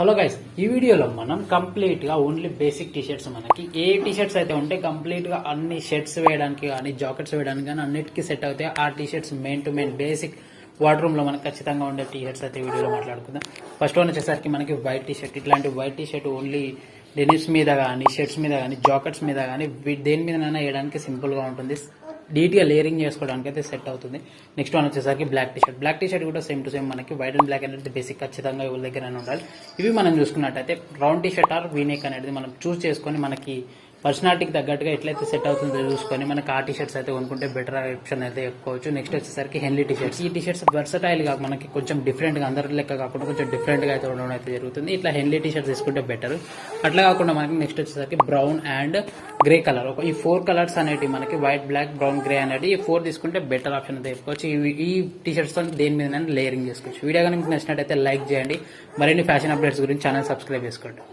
Hello guys, ఈ వీడియోలో మనం కంప్లీట్ గా ఓన్లీ బేసిక్ టీ షర్ట్స్, మనకి ఏ టీ షర్ట్స్ అయితే ఉంటే కంప్లీట్ గా అన్ని షర్ట్స్ వేయడానికి కానీ జాకెట్స్ వేయడానికి కానీ అన్నిటికీ సెట్ అవుతాయి. ఆ T shirts mean to main basic wardroom లో మనకు ఖచ్చితంగా ఉండే టీ షర్ట్స్ అయితే వీడియోలో మాట్లాడుకుందాం. ఫస్ట్ వన్ వచ్చేసరికి మనకి వైట్ టీ షర్ట్. ఇట్లాంటి white T shirt only denims మీద కానీ, షర్ట్స్ మీద కానీ, జాకెట్స్ మీద కానీ దేని మీదనైనా వేయడానికి సింపుల్ గా ఉంటుంది. నీట్గా లేయరింగ్ చేసుకోవడానికి అయితే సెట్ అవుతుంది. నెక్స్ట్ వన్ వచ్చేసరికి black T shirt. Black T shirt కూడా సేమ్ టు సేమ్ మనకి వైట్ అండ్ బ్లాక్ అనేది బేసిక్ ఖచ్చితంగా ఎవరి దగ్గర ఉండాలి. ఇవి మనం చూసుకున్నట్టయితే round T shirt or V neck అనేది మనం చూస్ చేసుకొని మనకి పర్సనాలిటీకి తగ్గట్టుగా ఎట్లయితే సెట్ అవుతుందో చూసుకొని మనకి ఆ టీ షర్ట్స్ అయితే కొనుక్కుంటే బెటర్ ఆప్షన్ అయితే చెప్పుకోవచ్చు. నెక్స్ట్ వచ్చేసరికి హెన్లీ టీ షర్ట్స్. ఈ టీ షర్ట్స్ వర్సటైల్ గా మనకి కొంచెం డిఫరెంట్ గా, అందరి లెక్క కాకుండా కొంచెం డిఫరెంట్ గా అయితే ఉండడం అయితే జరుగుతుంది. ఇట్లా హెన్లీ టీ షర్ట్స్ తీసుకుంటే బెటర్. అట్లా కాకుండా మనకి నెక్స్ట్ వచ్చేసరికి బ్రౌన్ అండ్ గ్రే కలర్, ఈ 4 కలర్స్ అనేవి మనకి వైట్, బ్లాక్, బ్రౌన్, గ్రే అనేది ఈ 4 తీసుకుంటే బెటర్ ఆప్షన్ అయితే చెప్పుకోవచ్చు. ఈ టీ షర్ట్స్ తో దేని మీద లేయరింగ్ చేసుకోవచ్చు. వీడియో కానీ మీకు నచ్చినట్టయితే లైక్ చేయండి. మరిన్ని ఫ్యాషన్ అప్డేట్స్ గురించి ఛానల్ సబ్స్క్రైబ్ చేసుకోండి.